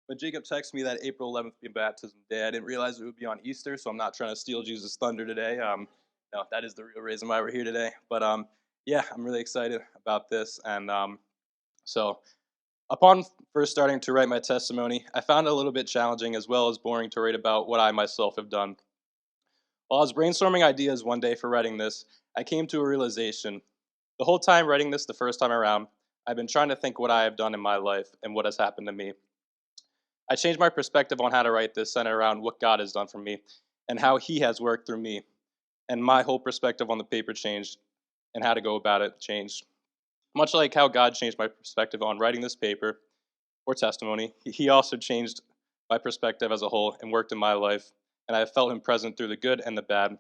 When Jacob texted me that April 11th be baptism day, I didn't realize it would be on Easter, so I'm not trying to steal Jesus' thunder today. No, that is the real reason why we're here today. But yeah, I'm really excited about this. And upon first starting to write my testimony, I found it a little bit challenging as well as boring to write about what I myself have done. While I was brainstorming ideas one day for writing this, I came to a realization. The whole time writing this the first time around, I've been trying to think what I have done in my life and what has happened to me. I changed my perspective on how to write this, centered around what God has done for me and how He has worked through me. And my whole perspective on the paper changed and how to go about it changed. Much like how God changed my perspective on writing this paper or testimony, He also changed my perspective as a whole and worked in my life, and I have felt Him present through the good and the bad. For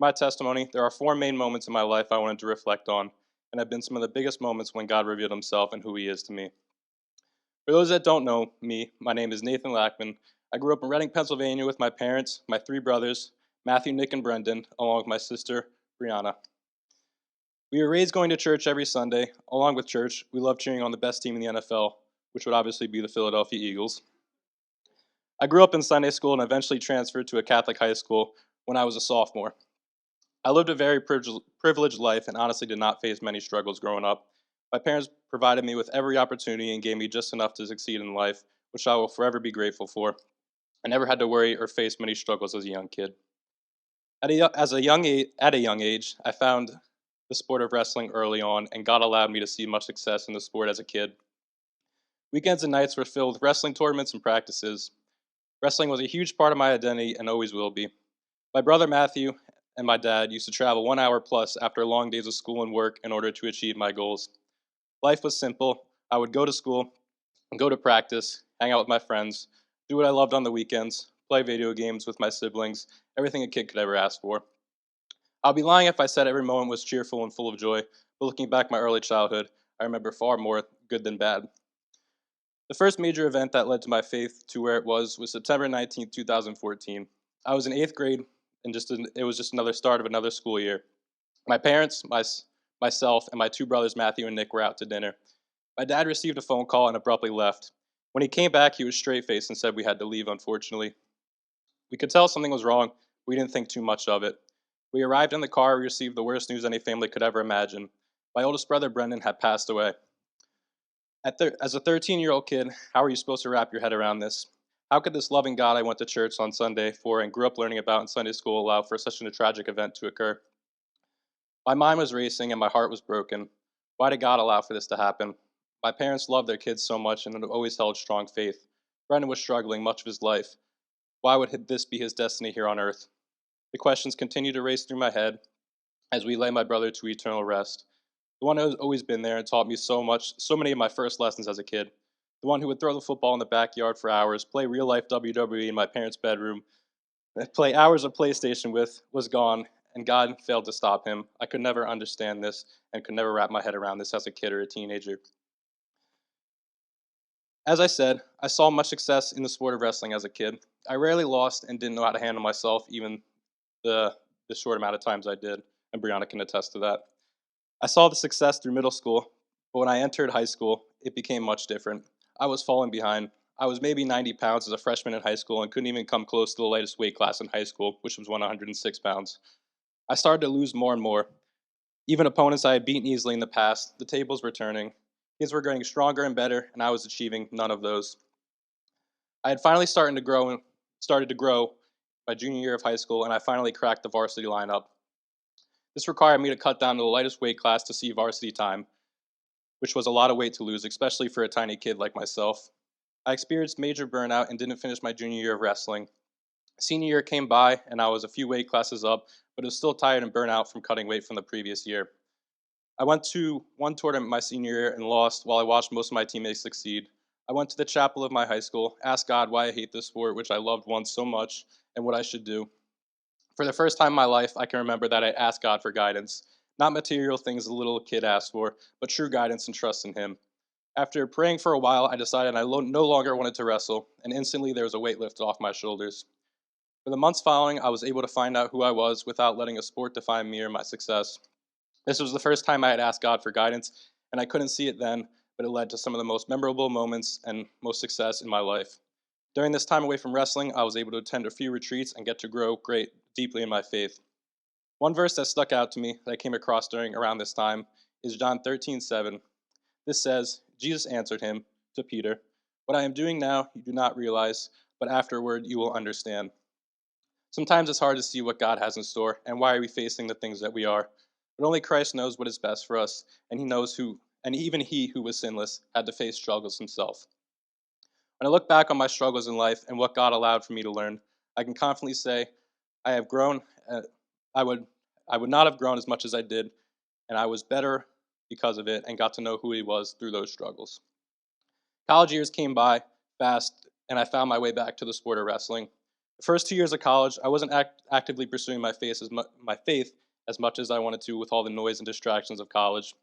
my testimony, there are four main moments in my life I wanted to reflect on, and have been some of the biggest moments when God revealed Himself and who He is to me. For those that don't know me, my name is Nathan Lackman. I grew up in Reading, Pennsylvania with my parents, my three brothers, Matthew, Nick, and Brendan, along with my sister, Brianna. We were raised going to church every Sunday. Along with church, we loved cheering on the best team in the NFL, which would obviously be the Philadelphia Eagles. I grew up in Sunday school and eventually transferred to a Catholic high school when I was a sophomore. I lived a very privileged life and honestly did not face many struggles growing up. My parents provided me with every opportunity and gave me just enough to succeed in life, which I will forever be grateful for. I never had to worry or face many struggles as a young kid. At a young age, I found the sport of wrestling early on, and God allowed me to see much success in the sport as a kid. Weekends and nights were filled with wrestling tournaments and practices. Wrestling was a huge part of my identity and always will be. My brother Matthew and my dad used to travel 1 hour plus after long days of school and work in order to achieve my goals. Life was simple. I would go to school, go to practice, hang out with my friends, do what I loved on the weekends, play video games with my siblings, everything a kid could ever ask for. I'll be lying if I said every moment was cheerful and full of joy, but looking back my early childhood, I remember far more good than bad. The first major event that led to my faith to where it was September 19th, 2014. I was in 8th grade, and it was just another start of another school year. My parents, myself, and my two brothers Matthew and Nick were out to dinner. My dad received a phone call and abruptly left. When he came back, he was straight-faced and said we had to leave, unfortunately. We could tell something was wrong. We didn't think too much of it. We arrived in the car and received the worst news any family could ever imagine. My oldest brother, Brendan, had passed away. As a 13-year-old kid, how are you supposed to wrap your head around this? How could this loving God I went to church on Sunday for and grew up learning about in Sunday school allow for such a tragic event to occur? My mind was racing and my heart was broken. Why did God allow for this to happen? My parents loved their kids so much and had always held strong faith. Brendan was struggling much of his life. Why would this be his destiny here on earth? The questions continued to race through my head as we lay my brother to eternal rest. The one who has always been there and taught me so much, so many of my first lessons as a kid. The one who would throw the football in the backyard for hours, play real-life WWE in my parents' bedroom, play hours of PlayStation with, was gone, and God failed to stop him. I could never understand this and could never wrap my head around this as a kid or a teenager. As I said, I saw much success in the sport of wrestling as a kid. I rarely lost and didn't know how to handle myself, even the short amount of times I did, and Brianna can attest to that. I saw the success through middle school, but when I entered high school, it became much different. I was falling behind. I was maybe 90 pounds as a freshman in high school and couldn't even come close to the lightest weight class in high school, which was 106 pounds. I started to lose more and more. Even opponents I had beaten easily in the past, the tables were turning. Kids were getting stronger and better, and I was achieving none of those. I had finally started to grow my junior year of high school, and I finally cracked the varsity lineup. This required me to cut down to the lightest weight class to see varsity time, which was a lot of weight to lose, especially for a tiny kid like myself. I experienced major burnout and didn't finish my junior year of wrestling. Senior year came by, and I was a few weight classes up, but was still tired and burnt out from cutting weight from the previous year. I went to one tournament my senior year and lost while I watched most of my teammates succeed. I went to the chapel of my high school, asked God why I hate this sport, which I loved once so much, and what I should do. For the first time in my life, I can remember that I asked God for guidance. Not material things a little kid asked for, but true guidance and trust in Him. After praying for a while, I decided no longer wanted to wrestle, and instantly there was a weight lifted off my shoulders. For the months following, I was able to find out who I was without letting a sport define me or my success. This was the first time I had asked God for guidance, and I couldn't see it then, but it led to some of the most memorable moments and most success in my life. During this time away from wrestling, I was able to attend a few retreats and get to grow great deeply in my faith. One verse that stuck out to me that I came across during around this time is John 13:7. This says, Jesus answered him, to Peter, "What I am doing now you do not realize, but afterward you will understand." Sometimes it's hard to see what God has in store and why are we facing the things that we are. But only Christ knows what is best for us, and he knows who, and even he who was sinless had to face struggles himself. When I look back on my struggles in life and what God allowed for me to learn, I can confidently say I have grown. I would I would not have grown as much as I did, and I was better because of it and got to know who he was through those struggles. College years came by fast, and I found my way back to the sport of wrestling. The first 2 years of college, I wasn't actively pursuing my faith as much as I wanted to with all the noise and distractions of college.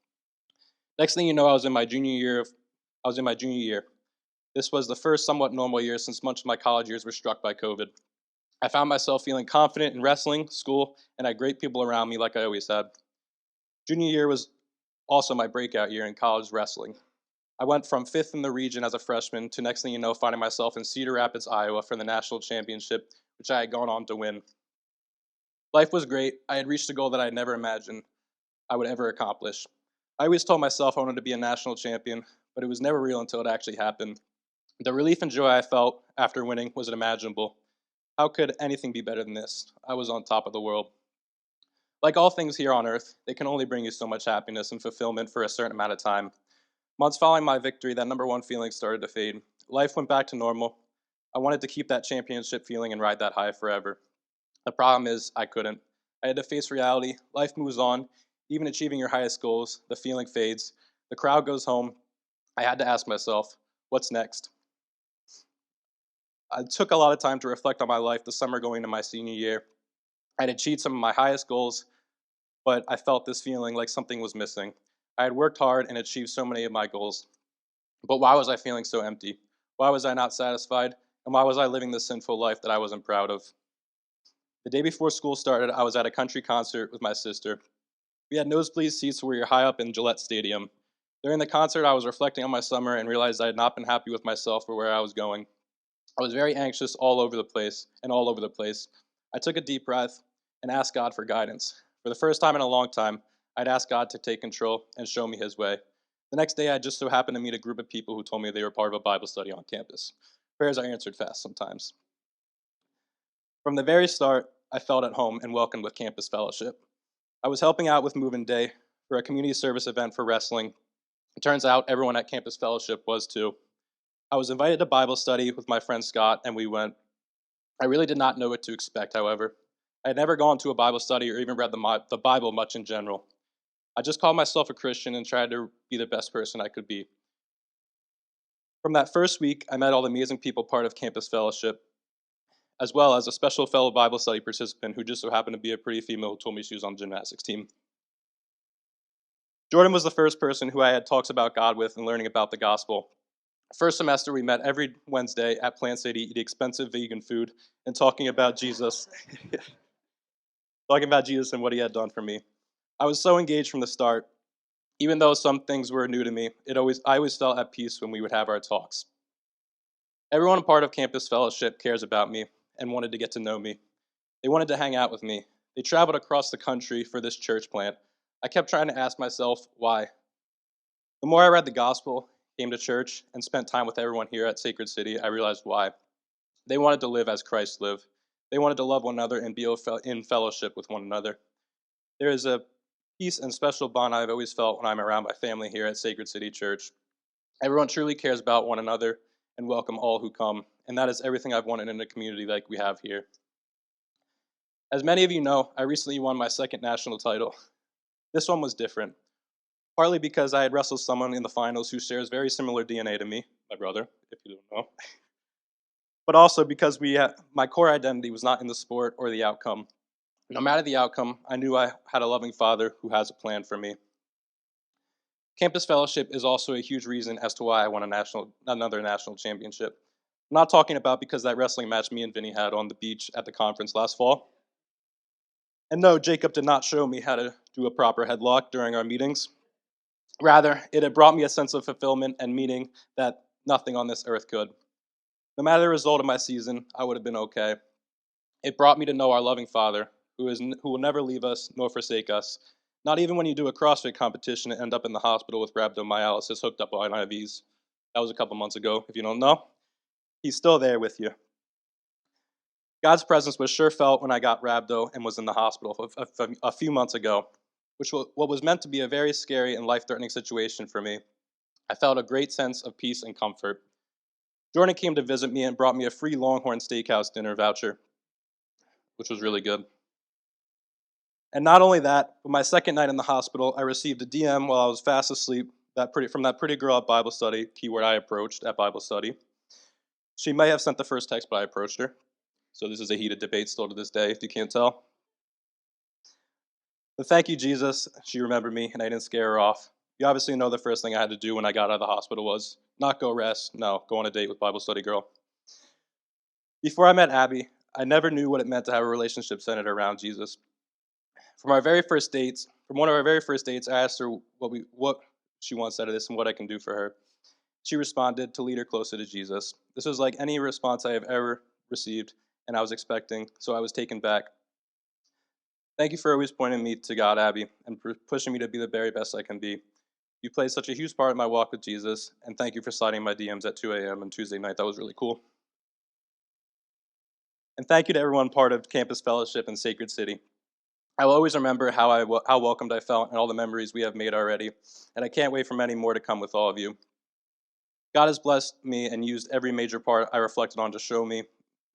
Next thing you know, I was in my junior year. This was the first somewhat normal year since much of my college years were struck by COVID. I found myself feeling confident in wrestling, school, and had great people around me like I always had. Junior year was also my breakout year in college wrestling. I went from fifth in the region as a freshman to next thing you know, finding myself in Cedar Rapids, Iowa for the national championship, which I had gone on to win. Life was great. I had reached a goal that I had never imagined I would ever accomplish. I always told myself I wanted to be a national champion, but it was never real until it actually happened. The relief and joy I felt after winning was unimaginable. How could anything be better than this? I was on top of the world. Like all things here on earth, they can only bring you so much happiness and fulfillment for a certain amount of time. Months following my victory, that number one feeling started to fade. Life went back to normal. I wanted to keep that championship feeling and ride that high forever. The problem is, I couldn't. I had to face reality. Life moves on. Even achieving your highest goals, the feeling fades. The crowd goes home. I had to ask myself, what's next? I took a lot of time to reflect on my life the summer going into my senior year. I had achieved some of my highest goals, but I felt this feeling like something was missing. I had worked hard and achieved so many of my goals, but why was I feeling so empty? Why was I not satisfied? And why was I living this sinful life that I wasn't proud of? The day before school started, I was at a country concert with my sister. We had nosebleed seats where we were high up in Gillette Stadium. During the concert, I was reflecting on my summer and realized I had not been happy with myself or where I was going. I was very anxious all over the place and all over the place. I took a deep breath and asked God for guidance. For the first time in a long time, I'd asked God to take control and show me his way. The next day, I just so happened to meet a group of people who told me they were part of a Bible study on campus. Prayers are answered fast sometimes. From the very start, I felt at home and welcomed with campus fellowship. I was helping out with Move-In Day for a community service event for wrestling. It turns out everyone at Campus Fellowship was too. I was invited to Bible study with my friend Scott, and we went. I really did not know what to expect, however. I had never gone to a Bible study or even read the Bible much in general. I just called myself a Christian and tried to be the best person I could be. From that first week, I met all the amazing people part of Campus Fellowship, as well as a special fellow Bible study participant who just so happened to be a pretty female who told me she was on the gymnastics team. Jordan was the first person who I had talks about God with and learning about the gospel. First semester, we met every Wednesday at Plant City, eating expensive vegan food and talking about Jesus, and what he had done for me. I was so engaged from the start. Even though some things were new to me, I always felt at peace when we would have our talks. Everyone a part of Campus Fellowship cares about me and wanted to get to know me. They wanted to hang out with me. They traveled across the country for this church plant. I kept trying to ask myself, why? The more I read the gospel, came to church, and spent time with everyone here at Sacred City, I realized why. They wanted to live as Christ lived. They wanted to love one another and be in fellowship with one another. There is a peace and special bond I've always felt when I'm around my family here at Sacred City Church. Everyone truly cares about one another and welcome all who come, and that is everything I've wanted in a community like we have here. As many of you know, I recently won my second national title. This one was different, partly because I had wrestled someone in the finals who shares very similar DNA to me, my brother, if you don't know, but also because my core identity was not in the sport or the outcome. No matter the outcome, I knew I had a loving Father who has a plan for me. Campus Fellowship is also a huge reason as to why I won another national championship. I'm not talking about because that wrestling match me and Vinny had on the beach at the conference last fall. And no, Jacob did not show me how to do a proper headlock during our meetings. Rather, it had brought me a sense of fulfillment and meaning that nothing on this earth could. No matter the result of my season, I would have been okay. It brought me to know our loving Father, who will never leave us nor forsake us. Not even when you do a CrossFit competition and end up in the hospital with rhabdomyolysis hooked up on IVs. That was a couple months ago, if you don't know. He's still there with you. God's presence was sure felt when I got rhabdo and was in the hospital a few months ago, which was what was meant to be a very scary and life-threatening situation for me. I felt a great sense of peace and comfort. Jordan came to visit me and brought me a free Longhorn Steakhouse dinner voucher, which was really good. And not only that, but my second night in the hospital, I received a DM while I was fast asleep from that pretty girl at Bible study, keyword I approached at Bible study. She may have sent the first text, but I approached her. So this is a heated debate still to this day, if you can't tell. But thank you, Jesus. She remembered me, and I didn't scare her off. You obviously know the first thing I had to do when I got out of the hospital was not go rest, no, go on a date with Bible study girl. Before I met Abby, I never knew what it meant to have a relationship centered around Jesus. From one of our very first dates, I asked her what she wants out of this and what I can do for her. She responded to lead her closer to Jesus. This was like any response I have ever received, and I was expecting, so I was taken back. Thank you for always pointing me to God, Abby, and for pushing me to be the very best I can be. You played such a huge part in my walk with Jesus, and thank you for sliding my DMs at 2 a.m. on Tuesday night. That was really cool. And thank you to everyone part of Campus Fellowship and Sacred City. I will always remember how welcomed I felt and all the memories we have made already, and I can't wait for many more to come with all of you. God has blessed me and used every major part I reflected on to show me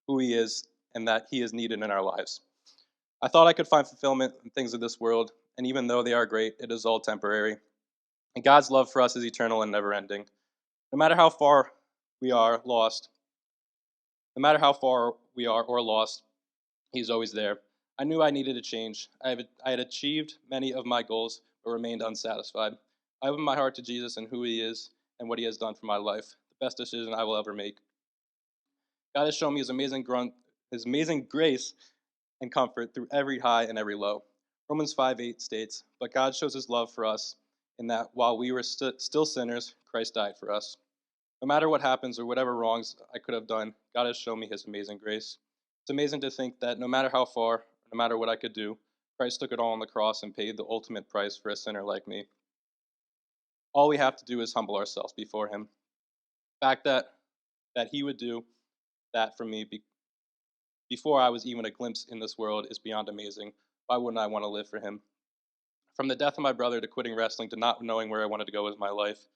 who He is and that He is needed in our lives. I thought I could find fulfillment in things of this world, and even though they are great, it is all temporary. And God's love for us is eternal and never-ending. No matter how far we are lost, no matter how far we are or lost, He's always there. I knew I needed a change. I had achieved many of my goals, but remained unsatisfied. I opened my heart to Jesus and who He is and what He has done for my life. The best decision I will ever make. God has shown me His amazing grace and comfort through every high and every low. Romans 5:8 states, "But God shows His love for us in that while we were still sinners, Christ died for us." No matter what happens or whatever wrongs I could have done, God has shown me His amazing grace. It's amazing to think that no matter how far, no matter what I could do, Christ took it all on the cross and paid the ultimate price for a sinner like me. All we have to do is humble ourselves before Him. The fact that He would do that for me before I was even a glimpse in this world is beyond amazing. Why wouldn't I want to live for Him? From the death of my brother to quitting wrestling to not knowing where I wanted to go with my life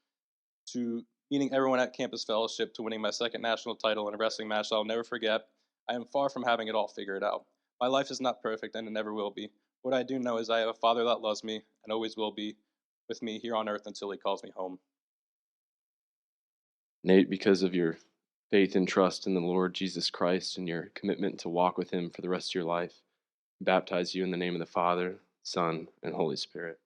to meeting everyone at Campus Fellowship to winning my second national title in a wrestling match I'll never forget, I am far from having it all figured out. My life is not perfect and it never will be. What I do know is I have a Father that loves me and always will be with me here on earth until He calls me home. Nate, because of your faith and trust in the Lord Jesus Christ and your commitment to walk with Him for the rest of your life, I baptize you in the name of the Father, Son, and Holy Spirit.